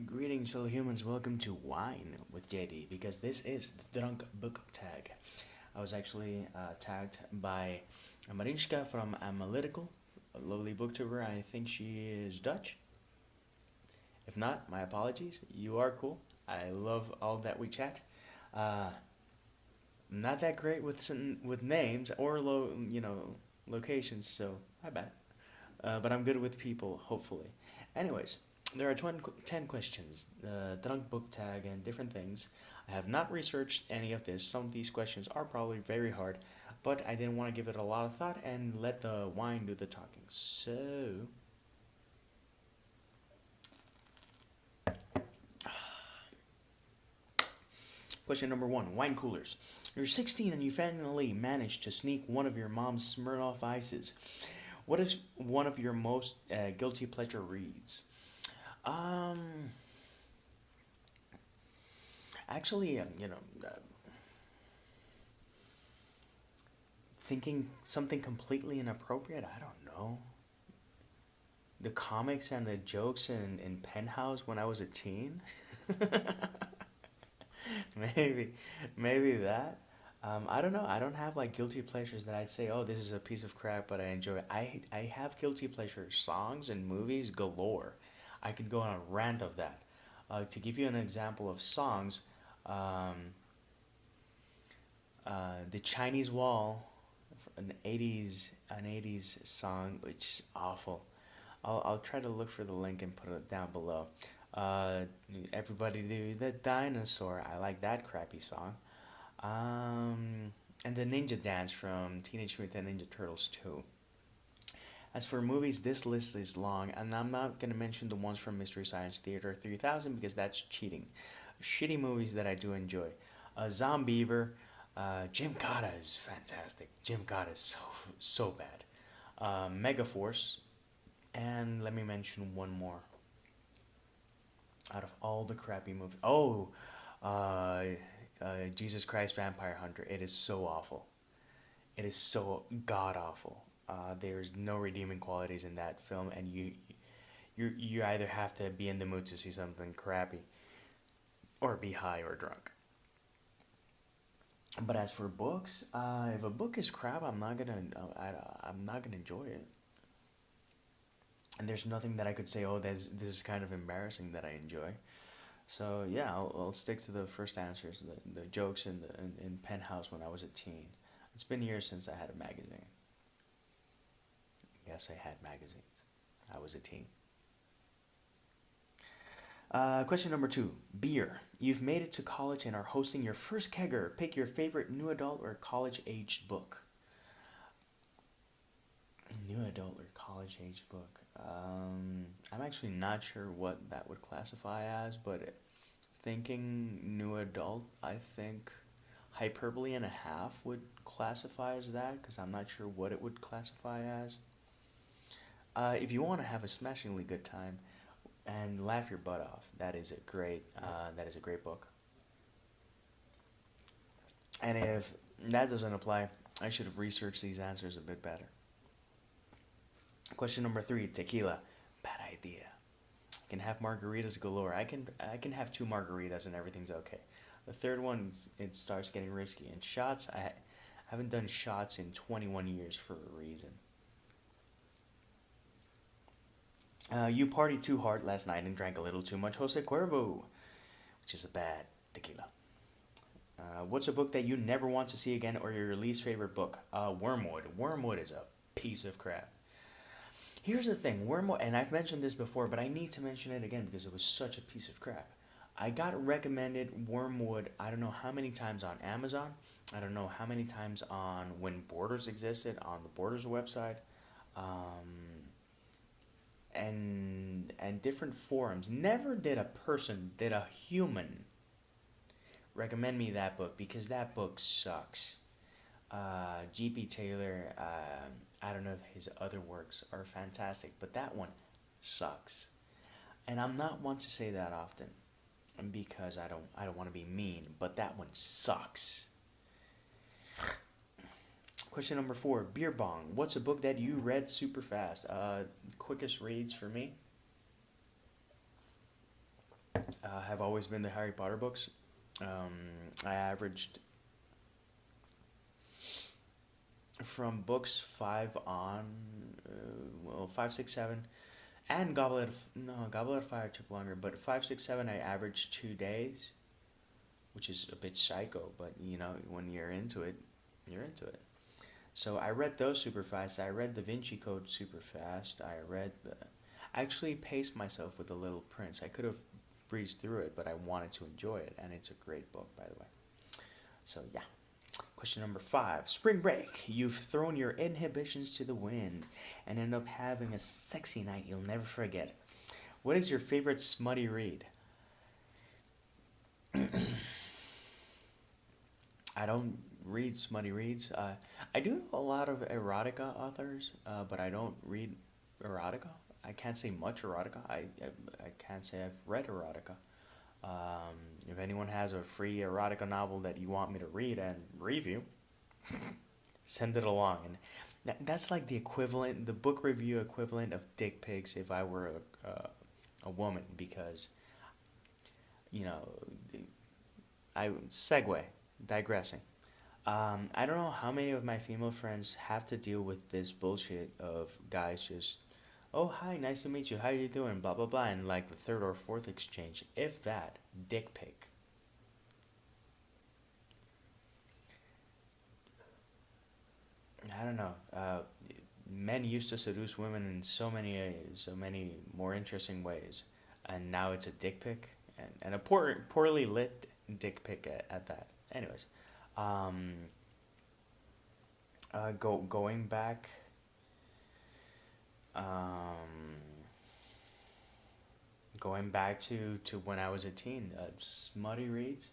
Greetings, fellow humans. Welcome to Wine with JD because this is the Drunk Book Tag. I was actually tagged by Amarinske from Amalyrical, a lovely booktuber. I think she is Dutch. If not, my apologies. You are cool. I love all that we chat. Uh, Not that great with names or locations, so my bad. But I'm good with people, hopefully. Anyways, there are 10 questions, the drunk book tag, and different things. I have not researched any of this. Some of these questions are probably very hard, but I didn't want to give it a lot of thought and let the wine do the talking. So, question number one, wine coolers. You're 16 and you finally managed to sneak one of your mom's Smirnoff Ices. What is one of your most guilty pleasure reads? Um, Actually, thinking something completely inappropriate. I don't know. The comics and the jokes in Penthouse when I was a teen. maybe, maybe that. I don't know. I don't have like guilty pleasures that I'd say, oh, this is a piece of crap, but I enjoy it. I have guilty pleasure songs and movies galore. I could go on a rant of that. To give you an example of songs, um, the Chinese Wall, an 80s song, which is awful. I'll try to look for the link and put it down below. Uh, Everybody do the dinosaur. I like that crappy song. And the Ninja Dance from Teenage Mutant Ninja Turtles 2. As for movies, this list is long, and I'm not going to mention the ones from Mystery Science Theater 3000 because that's cheating. Shitty movies that I do enjoy. Zombieber, Jim Cotta is fantastic. Jim Cotta is so bad. Megaforce, and let me mention one more. Out of all the crappy movies, Jesus Christ Vampire Hunter. It is so awful. It is so god awful. There's no redeeming qualities in that film, and you either have to be in the mood to see something crappy, or be high or drunk. But as for books, if a book is crap, I'm not gonna enjoy it. And there's nothing that I could say. Oh, this is kind of embarrassing that I enjoy. So yeah, I'll stick to the first answers, the jokes in Penthouse when I was a teen. It's been years since I had a magazine. Yes, I had magazines. I was a teen. Question number two, beer. You've made it to college and are hosting your first kegger. Pick your favorite new adult or college aged book. New adult or college age book. I'm actually not sure what that would classify as, but thinking new adult, I think hyperbole and a half would classify as that because I'm not sure what it would classify as. If you want to have a smashingly good time and laugh your butt off, that is a great book. And if that doesn't apply, I should have researched these answers a bit better. Question number three, tequila. Bad idea. I can have margaritas galore. I can have two margaritas and everything's okay. The third one, it starts getting risky. And shots, I haven't done shots in 21 years for a reason. You partied too hard last night and drank a little too much Jose Cuervo, which is a bad tequila. What's a book that you never want to see again or your least favorite book? Wormwood. Wormwood is a piece of crap. Here's the thing, Wormwood, and I've mentioned this before, but I need to mention it again because it was such a piece of crap. I got recommended Wormwood, I don't know how many times on Amazon. I don't know how many times on when Borders existed on the Borders website. Um, and different forums. Never did a human recommend me that book because that book sucks. G.P. Taylor, I don't know if his other works are fantastic, but that one sucks. And I'm not one to say that often because I don't want to be mean, but that one sucks. Question number four, Beer Bong. What's a book that you read super fast? Quickest reads for me. have always been the Harry Potter books. I averaged from books five on, well, five, six, seven, and Goblet of Fire took longer, but five, six, seven, I averaged 2 days, which is a bit psycho, but when you're into it, you're into it. So I read those super fast. I read Da Vinci Code super fast. I actually paced myself with The Little Prince. I could have breezed through it, but I wanted to enjoy it, and it's a great book, by the way. So yeah. Question number 5. Spring break. You've thrown your inhibitions to the wind and end up having a sexy night you'll never forget. What is your favorite smutty read? I don't read smutty reads. I do know a lot of erotica authors, but I don't read erotica. I can't say much erotica. I can't say I've read erotica. If anyone has a free erotica novel that you want me to read and review, send it along. And that's like the equivalent, the book review equivalent of dick pics if I were a woman, because, you know, digressing. I don't know how many of my female friends have to deal with this bullshit of guys just, oh, hi, nice to meet you, how you doing, blah, blah, blah, and like the third or fourth exchange, if that, dick pic. I don't know. Men used to seduce women in so many more interesting ways, and now it's a dick pic, and a poorly lit dick pic at that. Anyways, um, going back, um, to when I was a teen, smutty reads.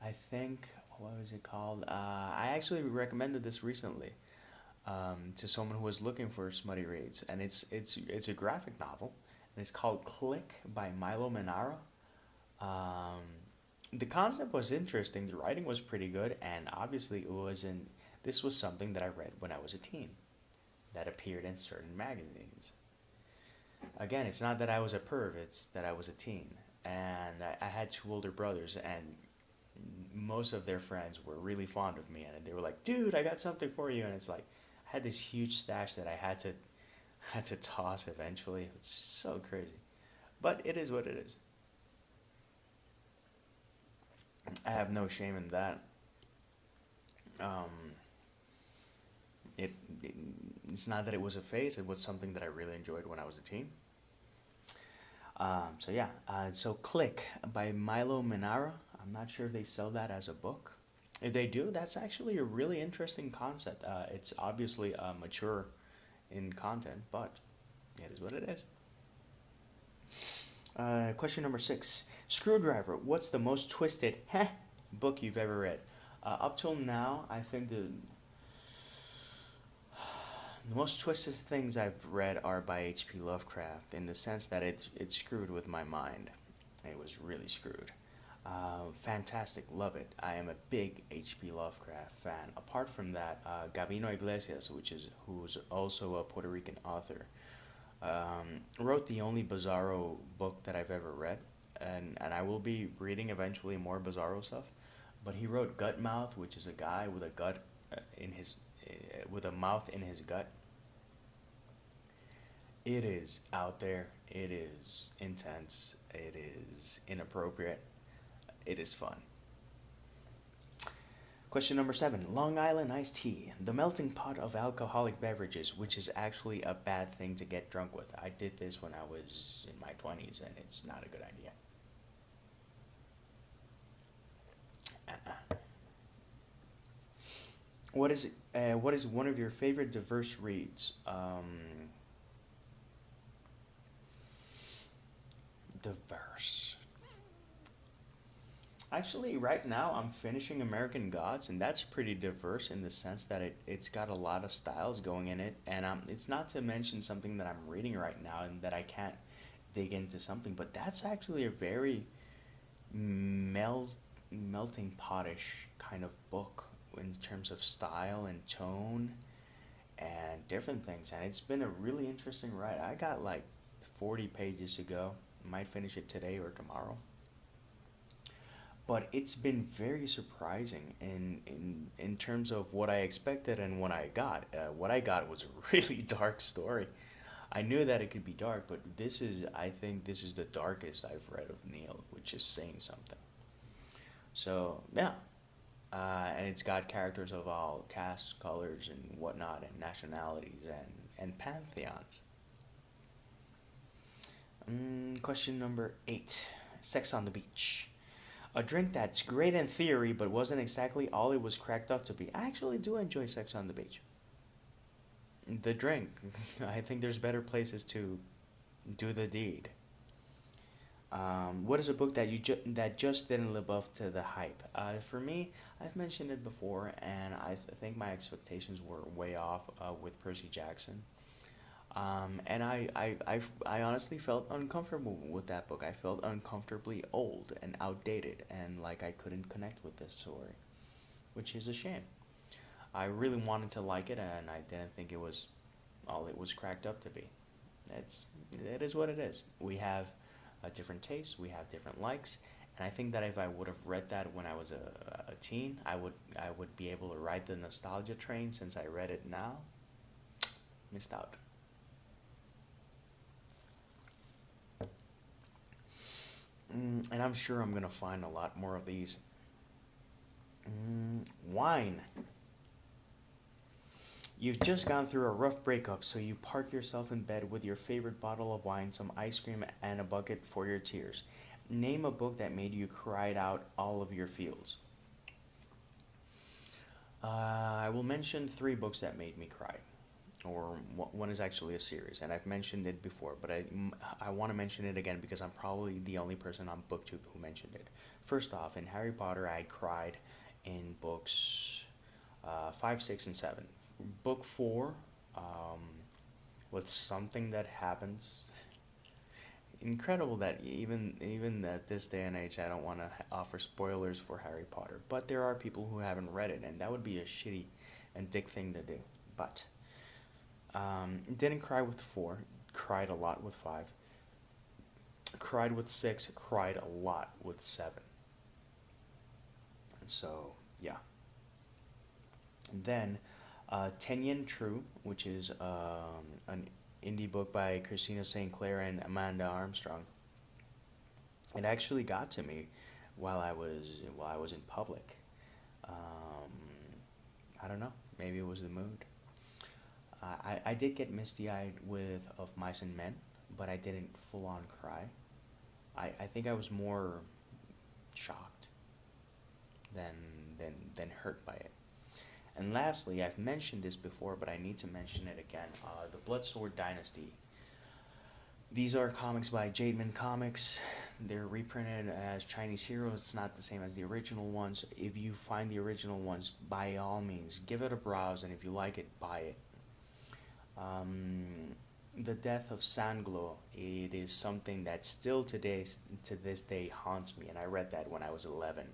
I think, what was it called? I actually recommended this recently, to someone who was looking for smutty reads, and it's a graphic novel, and it's called Click by Milo Manara. Um, the concept was interesting. The writing was pretty good, and obviously it wasn't. This was something that I read when I was a teen, that appeared in certain magazines. Again, it's not that I was a perv; it's that I was a teen, and I had two older brothers, and most of their friends were really fond of me, and they were like, "Dude, I got something for you," and it's like, I had this huge stash that I had to toss eventually. It's so crazy, but it is what it is. I have no shame in that. Um, it it's not that it was a phase; it was something that I really enjoyed when I was a teen. So yeah, so Click by Milo Manara. I'm not sure if they sell that as a book. If they do, that's actually a really interesting concept. It's obviously mature in content, but it is what it is. Question number 6. Screwdriver. What's the most twisted book you've ever read? Up till now, I think the most twisted things I've read are by H.P. Lovecraft, in the sense that it screwed with my mind. It was really screwed. Fantastic, love it. I am a big H.P. Lovecraft fan. Apart from that, Gabino Iglesias, who's also a Puerto Rican author, wrote the only Bizarro book that I've ever read, and I will be reading eventually more Bizarro stuff. But he wrote Gut Mouth, which is a guy with a gut in his with a mouth in his gut. It is out there. It is intense. It is inappropriate. It is fun. Question number 7. Long Island iced tea, the melting pot of alcoholic beverages, which is actually a bad thing to get drunk with. I did this when I was in my 20s, and it's not a good idea. What is one of your favorite diverse reads? Diverse. Actually, right now I'm finishing American Gods, and that's pretty diverse in the sense that it's got a lot of styles going in it, and it's not to mention something that I'm reading right now and that I can't dig into something, but that's actually a very melt, melting potish kind of book in terms of style and tone and different things, and it's been a really interesting ride. I got like 40 pages to go. Might finish it today or tomorrow. but it's been very surprising in terms of what I expected and what I got. What I got was a really dark story. I knew that it could be dark, but I think this is the darkest I've read of Neil, which is saying something. So, yeah. And it's got characters of all castes, colors, and whatnot, and nationalities, and pantheons. Question number 8. Sex on the beach. A drink that's great in theory, but wasn't exactly all it was cracked up to be. I actually do enjoy sex on the beach. The drink. I think there's better places to do the deed. What is a book that that just didn't live up to the hype? For me, I've mentioned it before, and think my expectations were way off with Percy Jackson. And I honestly felt uncomfortable with that book. I felt uncomfortably old and outdated, and like I couldn't connect with this story, which is a shame. I really wanted to like it, and I didn't think it was all it was cracked up to be. It is what it is. We have a different tastes, we have different likes, and I think that if I would have read that when I was a teen, I would be able to ride the nostalgia train. Since I read it now, missed out. And I'm sure I'm gonna find a lot more of these. Wine. You've just gone through a rough breakup, so you park yourself in bed with your favorite bottle of wine, some ice cream, and a bucket for your tears. Name a book that made you cry out all of your feels. I will mention 3 books that made me cry. Or one is actually a series, and I've mentioned it before, but I want to mention it again because I'm probably the only person on BookTube who mentioned it. First off, in Harry Potter, I cried in books 5, 6, and 7. Book 4, with something that happens. Incredible that even at this day and age, I don't want to offer spoilers for Harry Potter, but there are people who haven't read it, and that would be a shitty and dick thing to do. But didn't cry with 4, cried a lot with 5, cried with 6, cried a lot with 7. So yeah. And then Tenyan True, which is an indie book by Christina St. Clair and Amanda Armstrong. It actually got to me while I was in public. I don't know. Maybe it was the mood. I did get misty eyed with Of Mice and Men, but I didn't full on cry. I think I was more shocked than than hurt by it. And lastly, I've mentioned this before, but I need to mention it again. The Bloodsword Dynasty. These are comics by Jademan Comics. They're reprinted as Chinese heroes. It's not the same as the original ones. If you find the original ones, by all means, give it a browse, and if you like it, buy it. The death of Sanglo, it is something that still to this day haunts me, and I read that when I was 11.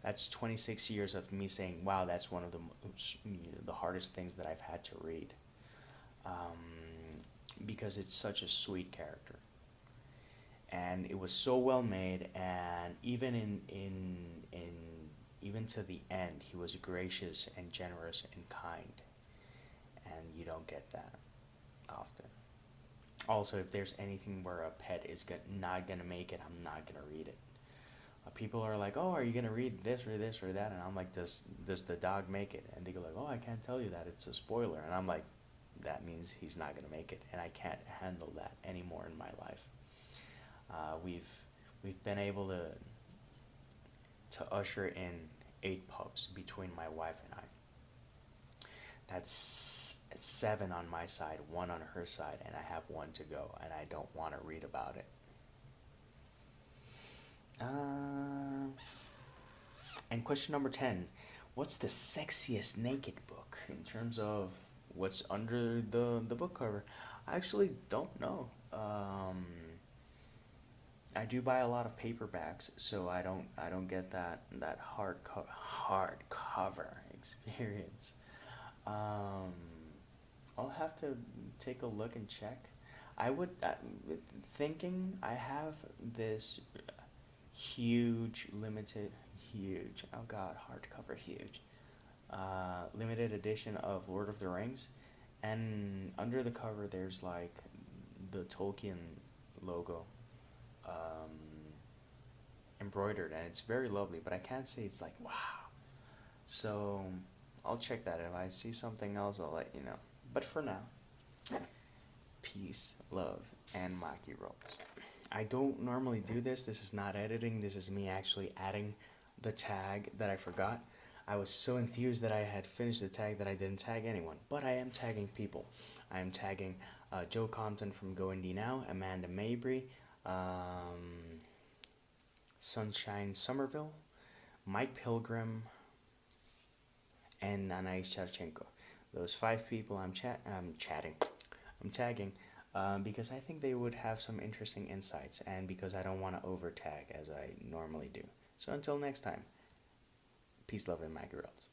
That's 26 years of me saying, wow, that's one of the hardest things that I've had to read. Because it's such a sweet character. And it was so well made, and even to the end, he was gracious and generous and kind. And you don't get that often. Also, if there's anything where a pet is not gonna make it, I'm not gonna read it. People are like, oh, are you gonna read this or this or that? And I'm like, does the dog make it? And they go like, oh, I can't tell you that, it's a spoiler. And I'm like, that means he's not gonna make it, and I can't handle that anymore in my life. We've been able to usher in 8 pups between my wife and I. That's 7 on my side, 1 on her side, and I have 1 to go, and I don't want to read about it. And question number 10, what's the sexiest naked book in terms of what's under the book cover? I actually don't know. I do buy a lot of paperbacks, so I don't get that hard cover experience. I'll have to take a look and check. I would thinking I have this huge limited huge. Oh god, hardcover huge. Limited edition of Lord of the Rings, and under the cover there's like the Tolkien logo embroidered, and it's very lovely. But I can't say it's like wow. So I'll check that. If I see something else, I'll let you know. But for now, peace, love, and maki rolls. I don't normally do this. This is not editing. This is me actually adding the tag that I forgot. I was so enthused that I had finished the tag that I didn't tag anyone. But I am tagging people. I am tagging Joe Compton from Go Indie Now, Amanda Mabry, Sunshine Somerville, Mike Pilgrim, and Anais Charchenko. Those 5 people I'm tagging because I think they would have some interesting insights, and because I don't want to over tag as I normally do. So until next time, peace, love, and my girls.